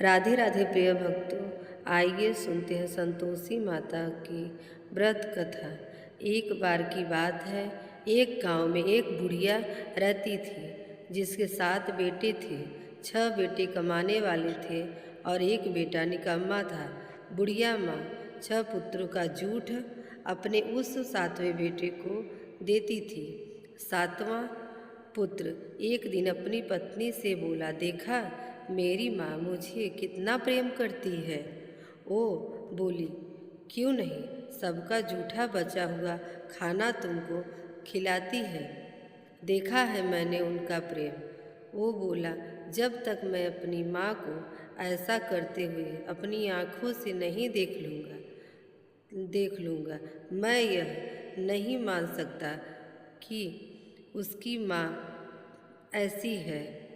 राधे राधे प्रिय भक्तों, आइए सुनते हैं संतोषी माता की व्रत कथा। एक बार की बात है, एक गांव में एक बुढ़िया रहती थी जिसके 7 बेटे थे। 6 बेटे कमाने वाले थे और एक बेटा निकम्मा था। बुढ़िया माँ 6 पुत्रों का जूठ अपने उस 7वें बेटे को देती थी। 7वां पुत्र एक दिन अपनी पत्नी से बोला, देखा मेरी माँ मुझे कितना प्रेम करती है। वो बोली, क्यों नहीं, सबका जूठा बचा हुआ खाना तुमको खिलाती है, देखा है मैंने उनका प्रेम। वो बोला, जब तक मैं अपनी माँ को ऐसा करते हुए अपनी आँखों से नहीं देख लूँगा, मैं यह नहीं मान सकता कि उसकी माँ ऐसी है।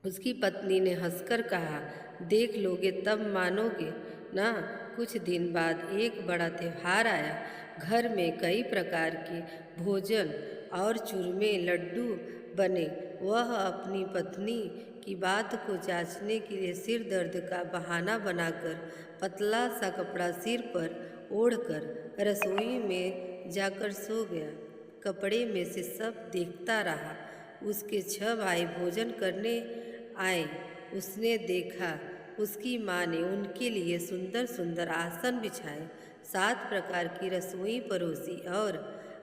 उसकी पत्नी ने हंसकर कहा, देख लोगे तब मानोगे ना। कुछ दिन बाद एक बड़ा त्योहार आया। घर में कई प्रकार के भोजन और चूरमे लड्डू बने। वह अपनी पत्नी की बात को जांचने के लिए सिर दर्द का बहाना बनाकर पतला सा कपड़ा सिर पर ओढ़कर रसोई में जाकर सो गया। कपड़े में से सब देखता रहा। उसके 6 भाई भोजन करने आए। उसने देखा उसकी माँ ने उनके लिए सुंदर सुंदर आसन बिछाए, 7 प्रकार की रसोई परोसी और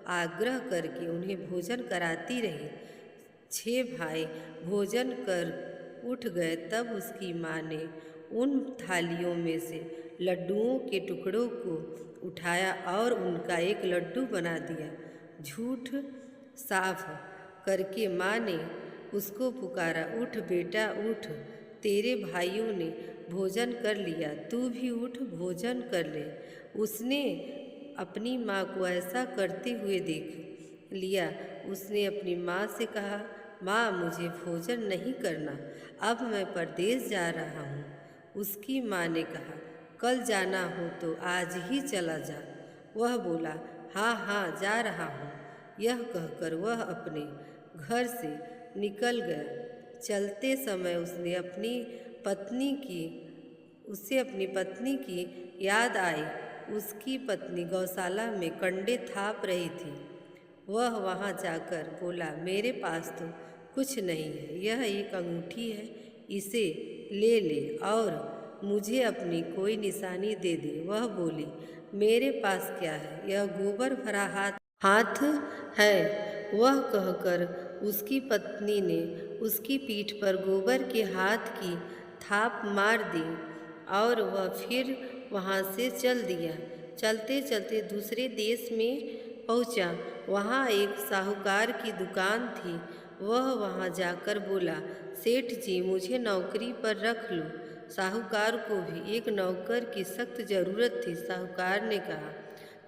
आग्रह करके उन्हें भोजन कराती रही। 6 भाई भोजन कर उठ गए, तब उसकी माँ ने उन थालियों में से लड्डुओं के टुकड़ों को उठाया और उनका एक लड्डू बना दिया। झूठ साफ करके माँ ने उसको पुकारा, उठ बेटा उठ, तेरे भाइयों ने भोजन कर लिया, तू भी उठ भोजन कर ले। उसने अपनी माँ को ऐसा करते हुए देख लिया। उसने अपनी माँ से कहा, माँ मुझे भोजन नहीं करना, अब मैं परदेश जा रहा हूँ। उसकी माँ ने कहा, कल जाना हो तो आज ही चला जा। वह बोला, हाँ हाँ जा रहा हूँ। यह कहकर वह अपने घर से निकल गया। चलते समय उसे अपनी पत्नी की याद आई। उसकी पत्नी गौशाला में कंडे थाप रही थी। वह वहां जाकर बोला, मेरे पास तो कुछ नहीं है, यह एक अंगूठी है, इसे ले ले और मुझे अपनी कोई निशानी दे दे। वह बोली, मेरे पास क्या है, यह गोबर भरा हाथ है। वह कहकर उसकी पत्नी ने उसकी पीठ पर गोबर के हाथ की थाप मार दी और वह फिर वहाँ से चल दिया। चलते चलते दूसरे देश में पहुँचा। वहाँ एक साहूकार की दुकान थी। वह वहाँ जाकर बोला, सेठ जी मुझे नौकरी पर रख लो। साहूकार को भी एक नौकर की सख्त ज़रूरत थी। साहूकार ने कहा,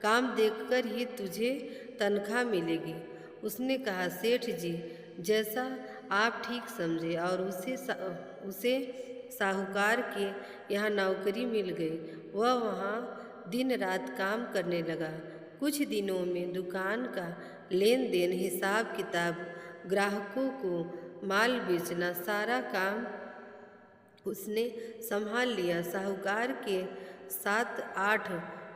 काम देखकर ही तुझे तनख्वाह मिलेगी। उसने कहा, सेठ जी जैसा आप ठीक समझे, और उसे साहूकार के यहाँ नौकरी मिल गई। वह वहाँ दिन रात काम करने लगा। कुछ दिनों में दुकान का लेन देन, हिसाब किताब, ग्राहकों को माल बेचना, सारा काम उसने संभाल लिया। साहूकार के 7-8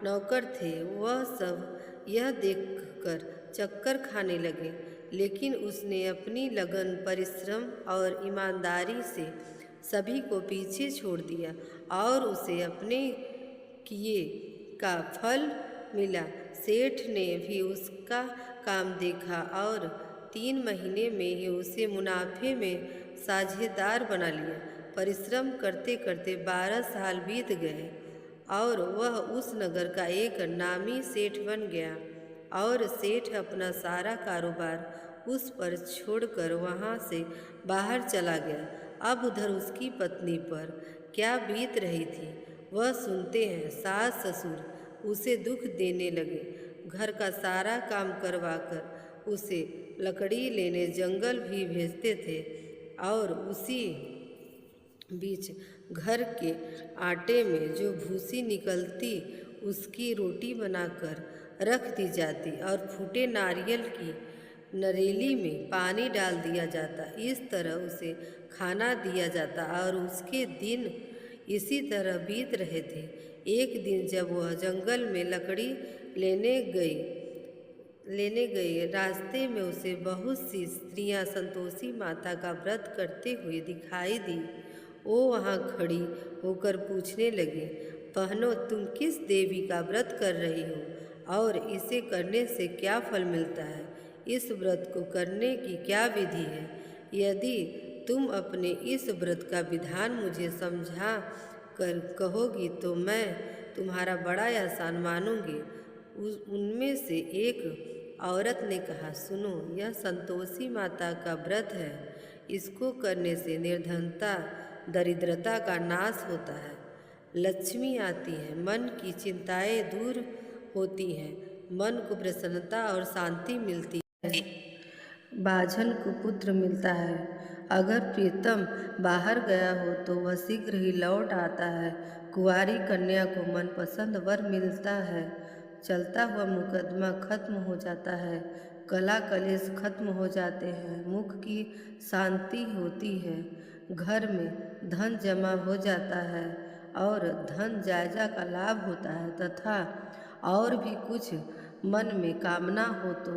नौकर थे। वह सब यह देखकर चक्कर खाने लगे, लेकिन उसने अपनी लगन, परिश्रम और ईमानदारी से सभी को पीछे छोड़ दिया और उसे अपने किए का फल मिला। सेठ ने भी उसका काम देखा और 3 महीने में ही उसे मुनाफे में साझेदार बना लिया। परिश्रम करते करते 12 साल बीत गए और वह उस नगर का एक नामी सेठ बन गया। और सेठ अपना सारा कारोबार उस पर छोड़कर वहाँ से बाहर चला गया। अब उधर उसकी पत्नी पर क्या बीत रही थी वह सुनते हैं। सास ससुर उसे दुख देने लगे। घर का सारा काम करवाकर उसे लकड़ी लेने जंगल भी भेजते थे और उसी बीच घर के आटे में जो भूसी निकलती उसकी रोटी बनाकर रख दी जाती और फूटे नारियल की नरेली में पानी डाल दिया जाता। इस तरह उसे खाना दिया जाता और उसके दिन इसी तरह बीत रहे थे। एक दिन जब वह जंगल में लकड़ी लेने गई, रास्ते में उसे बहुत सी स्त्रियां संतोषी माता का व्रत करते हुए दिखाई दी। वो वहाँ खड़ी होकर पूछने लगी, बहनों, तुम किस देवी का व्रत कर रही हो और इसे करने से क्या फल मिलता है? इस व्रत को करने की क्या विधि है? यदि तुम अपने इस व्रत का विधान मुझे समझा कर कहोगी तो मैं तुम्हारा बड़ा एहसान मानूंगी। उनमें से एक औरत ने कहा, सुनो, यह संतोषी माता का व्रत है। इसको करने से निर्धनता, दरिद्रता का नाश होता है, लक्ष्मी आती है, मन की चिंताएं दूर होती हैं, मन को प्रसन्नता और शांति मिलती है, बाझन को पुत्र मिलता है, अगर प्रीतम बाहर गया हो तो वह शीघ्र ही लौट आता है, कुंवारी कन्या को मनपसंद वर मिलता है, चलता हुआ मुकदमा खत्म हो जाता है, कला कलेश खत्म हो जाते हैं, मुख की शांति होती है, घर में धन जमा हो जाता है और धन जायजा का लाभ होता है, तथा और भी कुछ मन में कामना हो तो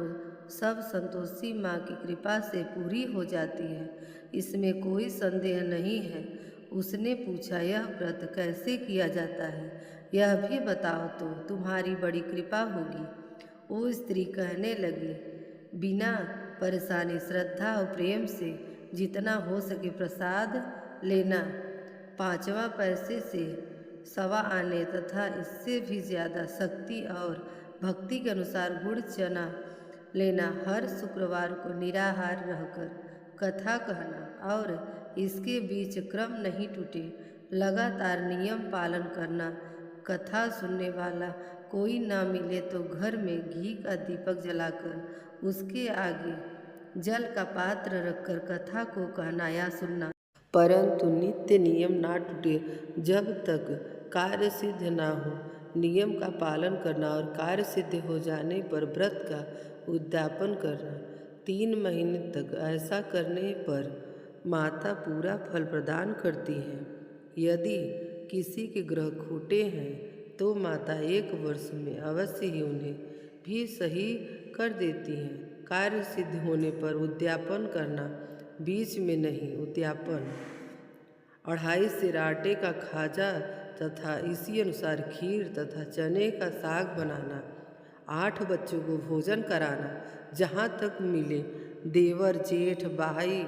सब संतोषी माँ की कृपा से पूरी हो जाती है, इसमें कोई संदेह नहीं है। उसने पूछा, यह व्रत कैसे किया जाता है, यह भी बताओ तो तुम्हारी बड़ी कृपा होगी। वो स्त्री कहने लगी, बिना परेशानी, श्रद्धा और प्रेम से जितना हो सके प्रसाद लेना, 5वां पैसे से सवा आने तथा इससे भी ज़्यादा शक्ति और भक्ति के अनुसार गुड़ चना लेना, हर शुक्रवार को निराहार रहकर कथा कहना और इसके बीच क्रम नहीं टूटे, लगातार नियम पालन करना, कथा सुनने वाला कोई ना मिले तो घर में घी का दीपक जलाकर उसके आगे जल का पात्र रखकर कथा को कहना या सुनना, परंतु नित्य नियम ना टूटे जब तक कार्य सिद्ध ना हो। नियम का पालन करना और कार्य सिद्ध हो जाने पर व्रत का उद्यापन करना। 3 महीने तक ऐसा करने पर माता पूरा फल प्रदान करती है। यदि किसी के ग्रह खोटे हैं तो माता 1 वर्ष में अवश्य ही उन्हें भी सही कर देती हैं। कार्य सिद्ध होने पर उद्यापन करना, बीच में नहीं, उद्यापन। 2.5 सेर आटे का खाजा तथा इसी अनुसार खीर तथा चने का साग बनाना, 8 बच्चों को भोजन कराना, जहाँ तक मिले देवर जेठ भाई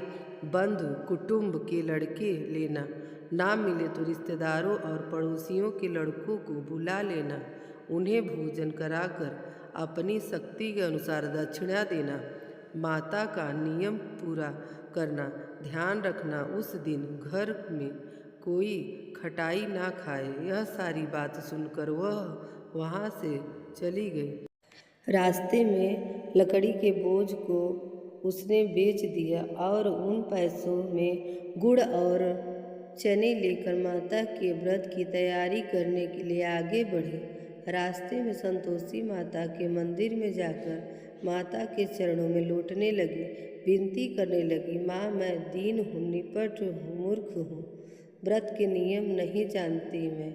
बंधु कुटुंब के लड़के लेना, ना मिले तो रिश्तेदारों और पड़ोसियों के लड़कों को बुला लेना, उन्हें भोजन कराकर अपनी शक्ति के अनुसार दक्षिणा देना, माता का नियम पूरा करना, ध्यान रखना उस दिन घर में कोई खटाई ना खाए। यह सारी बात सुनकर वह वहाँ से चली गई। रास्ते में लकड़ी के बोझ को उसने बेच दिया और उन पैसों में गुड़ और चने लेकर माता के व्रत की तैयारी करने के लिए आगे बढ़ी। रास्ते में संतोषी माता के मंदिर में जाकर माता के चरणों में लौटने लगी, विनती करने लगी, माँ, मैं दीन हूँ, निपट हूँ, मूर्ख हूँ, व्रत के नियम नहीं जानती, मैं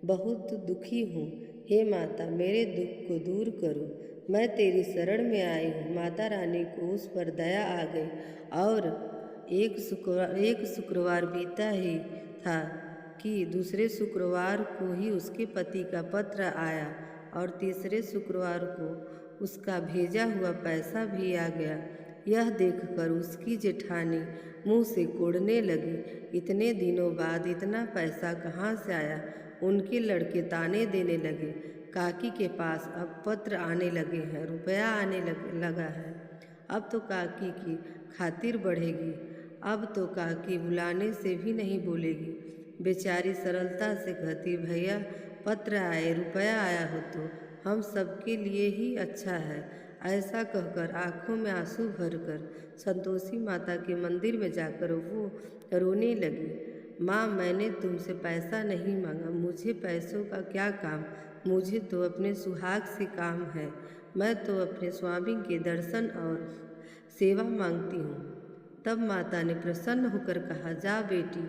बहुत दुखी हूँ। हे माता, मेरे दुख को दूर करो, मैं तेरी शरण में आई हूँ। माता रानी को उस पर दया आ गई और एक शुक्रवार बीता ही था कि दूसरे शुक्रवार को ही उसके पति का पत्र आया और तीसरे शुक्रवार को उसका भेजा हुआ पैसा भी आ गया। यह देखकर उसकी जेठानी मुंह से कोड़ने लगी, इतने दिनों बाद इतना पैसा कहाँ से आया? उनके लड़के ताने देने लगे, काकी के पास अब पत्र आने लगे हैं, रुपया आने लगा है, अब तो काकी की खातिर बढ़ेगी, अब तो काकी बुलाने से भी नहीं बोलेगी। बेचारी सरलता से कहती, भैया पत्र आए, रुपया आया हो तो हम सबके लिए ही अच्छा है। ऐसा कहकर आंखों में आंसू भरकर संतोषी माता के मंदिर में जाकर वो रोने लगी। माँ, मैंने तुमसे पैसा नहीं मांगा, मुझे पैसों का क्या काम, मुझे तो अपने सुहाग से काम है, मैं तो अपने स्वामी के दर्शन और सेवा मांगती हूँ। तब माता ने प्रसन्न होकर कहा, जा बेटी,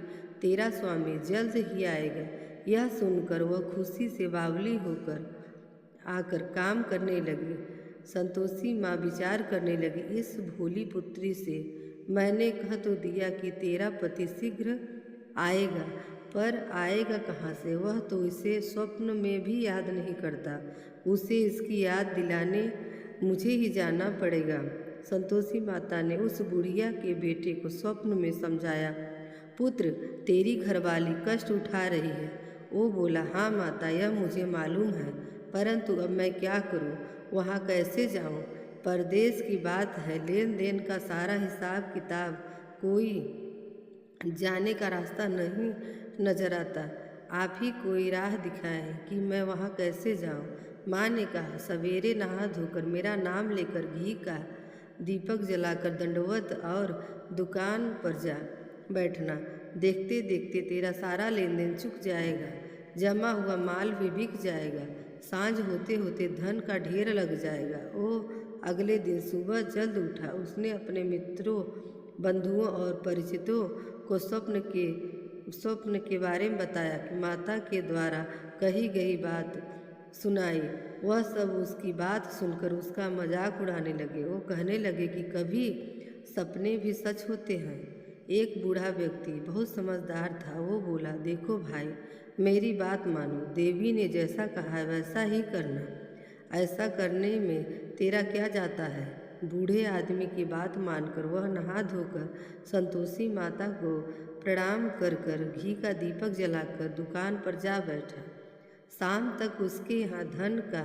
तेरा स्वामी जल्द ही आएगा। यह सुनकर वह खुशी से बावली होकर आकर काम करने लगी। संतोषी माँ विचार करने लगी, इस भोली पुत्री से मैंने कह तो दिया कि तेरा पति शीघ्र आएगा, पर आएगा कहाँ से? वह तो इसे स्वप्न में भी याद नहीं करता। उसे इसकी याद दिलाने मुझे ही जाना पड़ेगा। संतोषी माता ने उस बुढ़िया के बेटे को स्वप्न में समझाया, पुत्र, तेरी घरवाली कष्ट उठा रही है। वो बोला, हाँ माता, यह मुझे मालूम है, परंतु अब मैं क्या करूं? वहाँ कैसे जाऊं? परदेश की बात है, लेन देन का सारा हिसाब किताब, कोई जाने का रास्ता नहीं नजर आता। आप ही कोई राह दिखाएं कि मैं वहाँ कैसे जाऊं? माँ ने कहा, सवेरे नहा धोकर मेरा नाम लेकर घी का दीपक जलाकर दंडवत और दुकान पर जा बैठना। देखते देखते तेरा सारा लेन देन चुक जाएगा, जमा हुआ माल भी बिक जाएगा, सांझ होते होते धन का ढेर लग जाएगा। वो अगले दिन सुबह जल्द उठा। उसने अपने मित्रों, बंधुओं और परिचितों को स्वप्न के बारे में बताया कि माता के द्वारा कही गई बात सुनाई। वह सब उसकी बात सुनकर उसका मजाक उड़ाने लगे। वो कहने लगे कि कभी सपने भी सच होते हैं। एक बूढ़ा व्यक्ति बहुत समझदार था। वो बोला, देखो भाई, मेरी बात मानो, देवी ने जैसा कहा है वैसा ही करना। ऐसा करने में तेरा क्या जाता है? बूढ़े आदमी की बात मानकर वह नहा धोकर संतोषी माता को प्रणाम कर कर घी का दीपक जलाकर दुकान पर जा बैठा। शाम तक उसके यहाँ धन का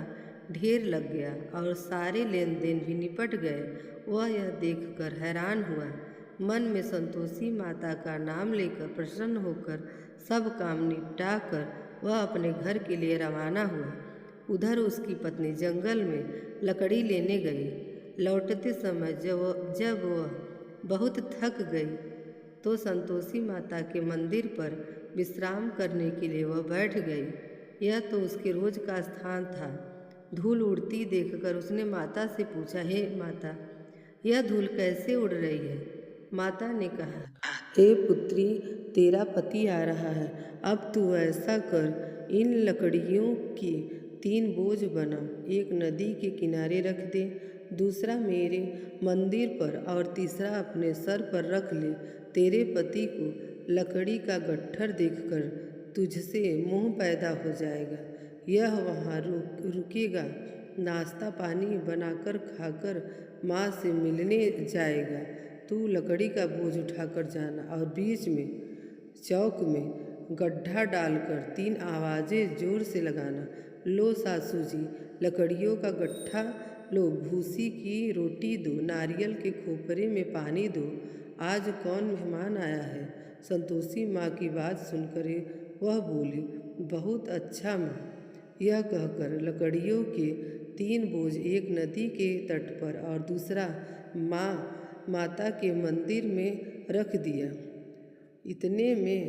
ढेर लग गया और सारे लेन देन भी निपट गए। वह यह देखकर हैरान हुआ। मन में संतोषी माता का नाम लेकर प्रसन्न होकर सब काम निपटा कर वह अपने घर के लिए रवाना हुआ। उधर उसकी पत्नी जंगल में लकड़ी लेने गई। लौटते समय जब वह बहुत थक गई तो संतोषी माता के मंदिर पर विश्राम करने के लिए वह बैठ गई। यह तो उसके रोज का स्थान था। धूल उड़ती देखकर उसने माता से पूछा, हे माता, यह धूल कैसे उड़ रही है? माता ने कहा, हे पुत्री, तेरा पति आ रहा है। अब तू ऐसा कर, इन लकड़ियों की 3 बोझ बना, एक नदी के किनारे रख दे, दूसरा मेरे मंदिर पर और तीसरा अपने सर पर रख ले। तेरे पति को लकड़ी का गट्ठर देखकर तुझसे मोह पैदा हो जाएगा। यह वहाँ रुकेगा, नाश्ता पानी बनाकर खाकर माँ से मिलने जाएगा। तू लकड़ी का बोझ उठाकर जाना और बीच में चौक में गड्ढा डालकर 3 आवाज़ें जोर से लगाना। लो सासू जी, लकड़ियों का गट्ठा लो, भूसी की रोटी दो, नारियल के खोपरे में पानी दो। आज कौन मेहमान आया है? संतोषी माँ की बात सुनकर वह बोली, बहुत अच्छा माँ। यह कहकर लकड़ियों के 3 बोझ एक नदी के तट पर और दूसरा माता के मंदिर में रख दिया। इतने में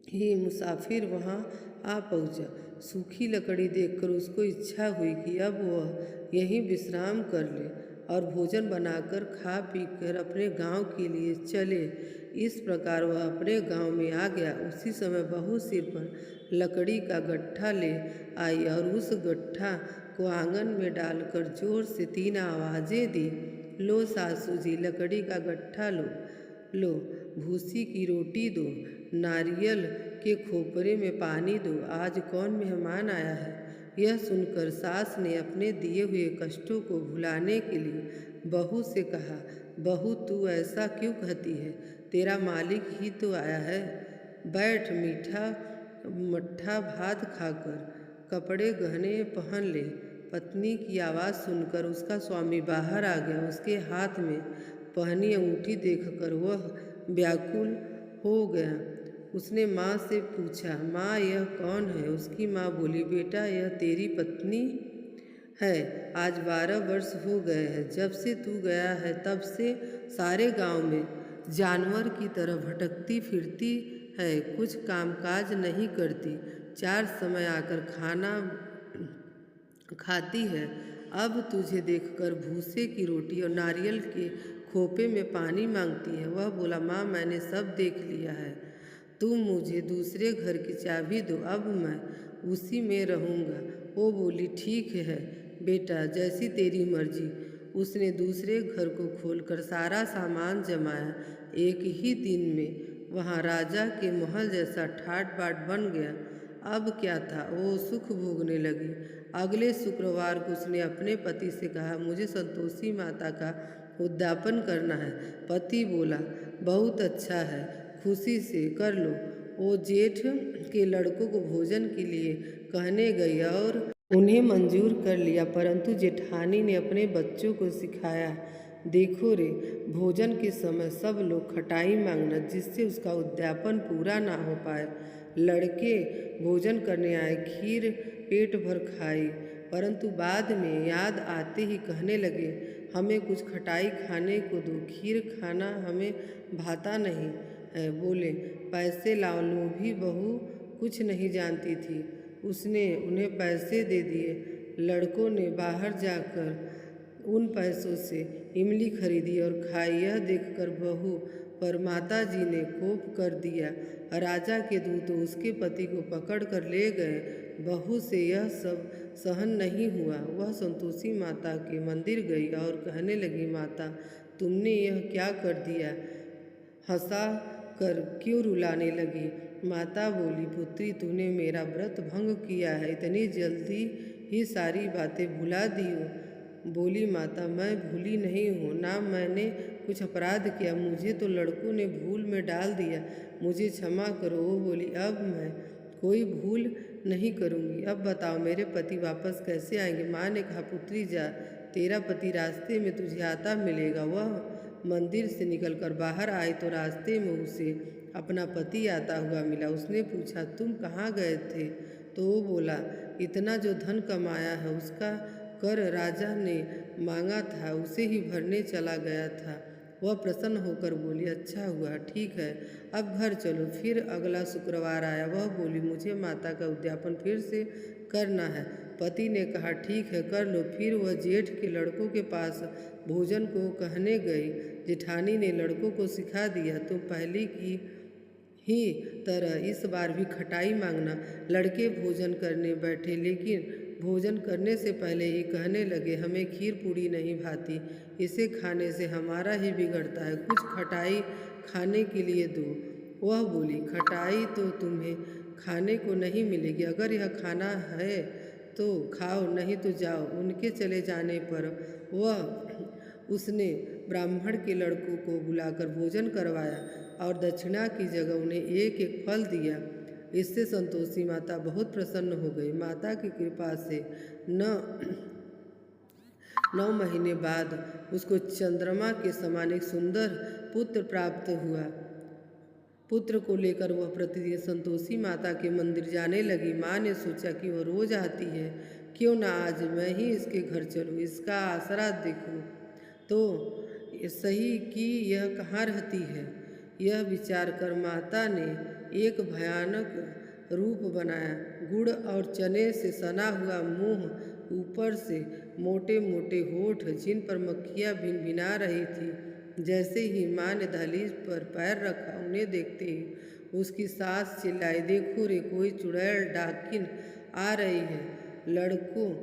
ही मुसाफिर वहाँ आ पहुँचा। सूखी लकड़ी देखकर उसको इच्छा हुई कि अब वह यहीं विश्राम कर ले और भोजन बनाकर खा पी कर अपने गांव के लिए चले। इस प्रकार वह अपने गांव में आ गया। उसी समय बहू सिर पर लकड़ी का गट्ठा ले आई और उस गट्ठा को आंगन में डालकर जोर से 3 आवाज़ें दी। लो सासू जी, लकड़ी का गट्ठा लो, लो भूसी की रोटी दो, नारियल के खोपरे में पानी दो। आज कौन मेहमान आया है? यह सुनकर सास ने अपने दिए हुए कष्टों को भुलाने के लिए बहू से कहा, बहू, तू ऐसा क्यों कहती है? तेरा मालिक ही तो आया है। बैठ, मीठा मट्ठा भात खाकर कपड़े गहने पहन ले। पत्नी की आवाज़ सुनकर उसका स्वामी बाहर आ गया। उसके हाथ में पहनी अंगूठी देखकर वह व्याकुल हो गया। उसने माँ से पूछा, माँ, यह कौन है? उसकी माँ बोली, बेटा, यह तेरी पत्नी है। आज 12 वर्ष हो गए हैं। जब से तू गया है तब से सारे गांव में जानवर की तरह भटकती फिरती है, कुछ कामकाज नहीं करती, 4 समय आकर खाना खाती है। अब तुझे देखकर भूसे की रोटी और नारियल के खोपे में पानी मांगती है। वह बोला, माँ, मैंने सब देख लिया है। तुम मुझे दूसरे घर की चाबी दो, अब मैं उसी में रहूँगा। वो बोली, ठीक है बेटा, जैसी तेरी मर्जी। उसने दूसरे घर को खोलकर सारा सामान जमाया। एक ही दिन में वहाँ राजा के महल जैसा ठाट बाट बन गया। अब क्या था, वो सुख भोगने लगी। अगले शुक्रवार को उसने अपने पति से कहा, मुझे संतोषी माता का उद्यापन करना है। पति बोला, बहुत अच्छा है, खुशी से कर लो। वो जेठ के लड़कों को भोजन के लिए कहने गई और उन्हें मंजूर कर लिया, परंतु जेठानी ने अपने बच्चों को सिखाया, देखो रे, भोजन के समय सब लोग खटाई मांगना, जिससे उसका उद्यापन पूरा ना हो पाए। लड़के भोजन करने आए, खीर पेट भर खाई, परंतु बाद में याद आते ही कहने लगे, हमें कुछ खटाई खाने को दो, खीर खाना हमें भाता नहीं है। बोले, पैसे लाओ। लोभी बहू कुछ नहीं जानती थी, उसने उन्हें पैसे दे दिए। लड़कों ने बाहर जाकर उन पैसों से इमली खरीदी और खाई। यह देखकर बहू पर माता जी ने कोप कर दिया। राजा के दूत उसके पति को पकड़ कर ले गए। बहू से यह सब सहन नहीं हुआ। वह संतोषी माता के मंदिर गई और कहने लगी, माता, तुमने यह क्या कर दिया? हंसा कर क्यों रुलाने लगी? माता बोली, पुत्री, तूने मेरा व्रत भंग किया है, इतनी जल्दी ही सारी बातें भुला दी हो। बोली माता, मैं भूली नहीं हूँ ना, मैंने कुछ अपराध किया, मुझे तो लड़कों ने भूल में डाल दिया, मुझे क्षमा करो। वो बोली, अब मैं कोई भूल नहीं करूँगी। अब बताओ, मेरे पति वापस कैसे आएंगे? माँ ने कहा, पुत्री जा, तेरा पति रास्ते में तुझे आता मिलेगा। वह मंदिर से निकलकर बाहर आई तो रास्ते में उसे अपना पति आता हुआ मिला। उसने पूछा, तुम कहाँ गए थे? तो वो बोला, इतना जो धन कमाया है उसका कर राजा ने मांगा था, उसे ही भरने चला गया था। वह प्रसन्न होकर बोली, अच्छा हुआ, ठीक है, अब घर चलो। फिर अगला शुक्रवार आया। वह बोली, मुझे माता का उद्यापन फिर से करना है। पति ने कहा, ठीक है, कर लो। फिर वह जेठ के लड़कों के पास भोजन को कहने गई। जेठानी ने लड़कों को सिखा दिया, तुम पहले की ही तरह इस बार भी खटाई मांगना। लड़के भोजन करने बैठे, लेकिन भोजन करने से पहले ही कहने लगे, हमें खीर पूड़ी नहीं भाती, इसे खाने से हमारा ही बिगड़ता है, कुछ खटाई खाने के लिए दो। वह बोली, खटाई तो तुम्हें खाने को नहीं मिलेगी, अगर यह खाना है तो खाओ, नहीं तो जाओ। उनके चले जाने पर उसने ब्राह्मण के लड़कों को बुलाकर भोजन करवाया और दक्षिणा की जगह उन्हें एक एक फल दिया। इससे संतोषी माता बहुत प्रसन्न हो गई। माता की कृपा से 9 महीने बाद उसको चंद्रमा के समान एक सुंदर पुत्र प्राप्त हुआ। पुत्र को लेकर वह प्रतिदिन संतोषी माता के मंदिर जाने लगी। माँ ने सोचा कि वह रोज आती है, क्यों ना आज मैं ही इसके घर चलूँ, इसका आसरा देखूँ तो सही कि यह कहाँ रहती है। यह विचार कर माता ने एक भयानक रूप बनाया। गुड़ और चने से सना हुआ मुँह, ऊपर से मोटे मोटे होठ, जिन पर मक्खियाँ भिनभिना रही थी। जैसे ही माँ ने दहलीज पर पैर रखा, उन्हें देखते ही उसकी सास चिल्लाई, देखो रे, कोई चुड़ैल डाकिन आ रही है, लड़कों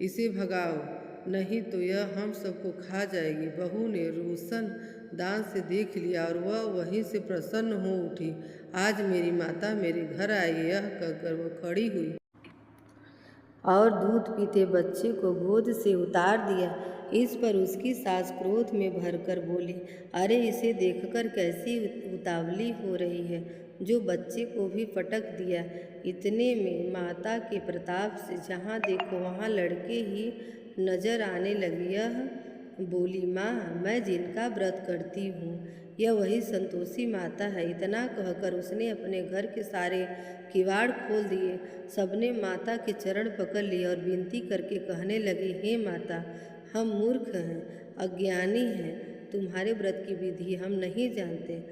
इसे भगाओ, नहीं तो यह हम सबको खा जाएगी। बहू ने रोशन दान से देख लिया और वह वहीं से प्रसन्न हो उठी। आज मेरी माता मेरे घर आई, यह कहकर वह खड़ी हुई और दूध पीते बच्चे को गोद से उतार दिया। इस पर उसकी सास क्रोध में भरकर बोली, अरे इसे देखकर कैसी उतावली हो रही है, जो बच्चे को भी पटक दिया। इतने में माता के प्रताप से जहाँ देखो वहाँ लड़के ही नजर आने लगी। यह बोली, माँ, मैं जिनका व्रत करती हूँ यह वही संतोषी माता है। इतना कहकर उसने अपने घर के सारे किवाड़ खोल दिए। सबने माता के चरण पकड़ लिए और विनती करके कहने लगे, हे माता, हम मूर्ख हैं, अज्ञानी हैं, तुम्हारे व्रत की विधि हम नहीं जानते।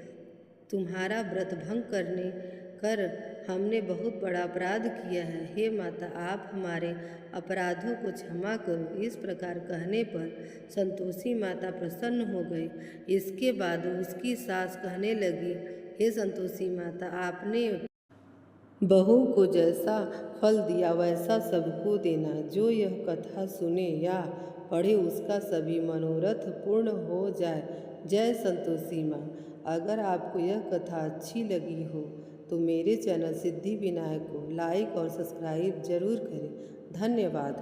तुम्हारा व्रत भंग करने कर हमने बहुत बड़ा अपराध किया है। हे माता, आप हमारे अपराधों को क्षमा करो। इस प्रकार कहने पर संतोषी माता प्रसन्न हो गई। इसके बाद उसकी सास कहने लगी, हे संतोषी माता, आपने बहू को जैसा फल दिया वैसा सबको देना। जो यह कथा सुने या पढ़े उसका सभी मनोरथ पूर्ण हो जाए। जय संतोषी माँ। अगर आपको यह कथा अच्छी लगी हो तो मेरे चैनल सिद्धि विनायक को लाइक और सब्सक्राइब जरूर करें। धन्यवाद।